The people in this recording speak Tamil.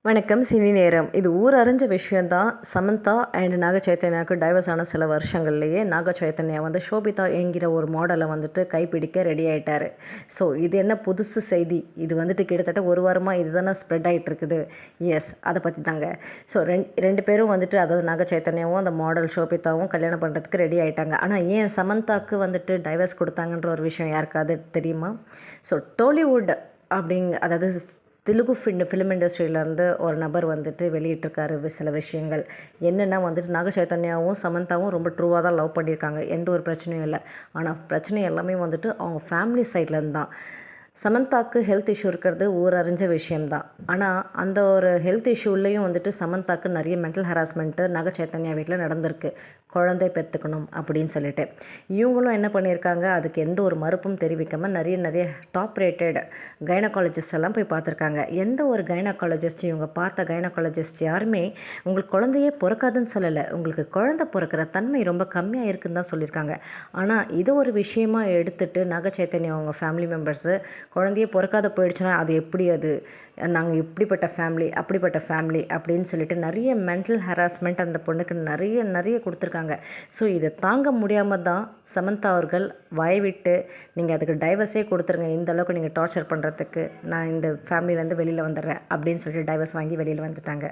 வணக்கம். சினி நேரம். இது ஊர் அறிஞ்ச விஷயந்தான். சமந்தா அண்ட் நாக சைத்தன்யாவுக்கு டைவர்ஸ் ஆன சில வருஷங்கள்லேயே நாக சைத்தன்யா வந்து ஷோபிதா என்கிற ஒரு மாடலை வந்துட்டு கைப்பிடிக்க ரெடி ஆகிட்டார். ஸோ இது என்ன புதுசு செய்தி? இது வந்துட்டு கிட்டத்தட்ட ஒரு வாரமாக இது தானே ஸ்ப்ரெட் ஆகிட்டு இருக்குது. எஸ், அதை பற்றி தாங்க. ஸோ ரெண்டு பேரும் வந்துட்டு, அதாவது நாக சைத்தன்யாவும் அந்த மாடல் ஷோபிதாவும் கல்யாணம் பண்ணுறதுக்கு ரெடி ஆகிட்டாங்க. ஆனால் ஏன் சமந்தாவுக்கு வந்துட்டு டைவர்ஸ் கொடுத்தாங்கன்ற ஒரு விஷயம் யாருக்காவது தெரியுமா? ஸோ டோலிவுட் அதாவது தெலுங்கு ஃபிலிம் இண்டஸ்ட்ரியிலேருந்து ஒரு நபர் வந்துட்டு வெளியிட்டிருக்காரு சில விஷயங்கள். என்னென்னா வந்துட்டு நாக சைத்தன்யாவும் சமந்தாவும் ரொம்ப ட்ரூவாக தான் லவ் பண்ணியிருக்காங்க, எந்த ஒரு பிரச்சனையும் இல்லை. ஆனால் பிரச்சனை எல்லாமே வந்துட்டு அவங்க ஃபேமிலி சைட்லேருந்து தான். சமந்தாவுக்கு ஹெல்த் இஷ்யூ இருக்கிறது ஊரறிஞ்ச விஷயம்தான். ஆனால் அந்த ஒரு ஹெல்த் இஷ்யூலேயும் வந்துட்டு சமந்தாவுக்கு நிறைய மென்டல் ஹராஸ்மெண்ட்டு நாக சைத்தன்யா வீட்டில் நடந்திருக்கு. குழந்தை பெற்றுக்கணும் அப்படின்னு சொல்லிட்டு இவங்களும் என்ன பண்ணியிருக்காங்க, அதுக்கு எந்த ஒரு மறுப்பும் தெரிவிக்காமல் நிறைய டாப் ரேட்டட் கைனகாலஜிஸ்ட் எல்லாம் போய் பார்த்துருக்காங்க. எந்த ஒரு கைனகாலஜிஸ்ட், இவங்க பார்த்த கைனகாலஜிஸ்ட் யாருமே உங்களுக்கு குழந்தையே பிறக்காதுன்னு சொல்லலை, உங்களுக்கு குழந்தை பிறக்கிற தன்மை ரொம்ப கம்மியாக இருக்குன்னு தான் சொல்லியிருக்காங்க. ஆனால் இது ஒரு விஷயமாக எடுத்துகிட்டு நாக சைத்தன்யா அவங்க ஃபேமிலி மெம்பர்ஸு குழந்தையே பிறக்காத போயிடுச்சுன்னா அது எப்படி, அது நாங்கள் இப்படிப்பட்ட ஃபேமிலி அப்படின்னு சொல்லிட்டு நிறைய மென்டல் ஹராஸ்மெண்ட் அந்த பொண்ணுக்கு நிறைய கொடுத்துருக்காங்க. ஸோ இதை தாங்க முடியாமல் தான் சமந்தா அவர்கள் வாய்விட்டு நீங்கள் அதுக்கு டைவர்ஸே கொடுத்துருங்க, இந்த அளவுக்கு நீங்கள் டார்ச்சர் பண்ணுறதுக்கு நான் இந்த ஃபேமிலியிலேருந்து வெளியில் வந்துடுறேன் அப்படின்னு சொல்லிட்டு டைவர்ஸ் வாங்கி வெளியில் வந்துட்டாங்க.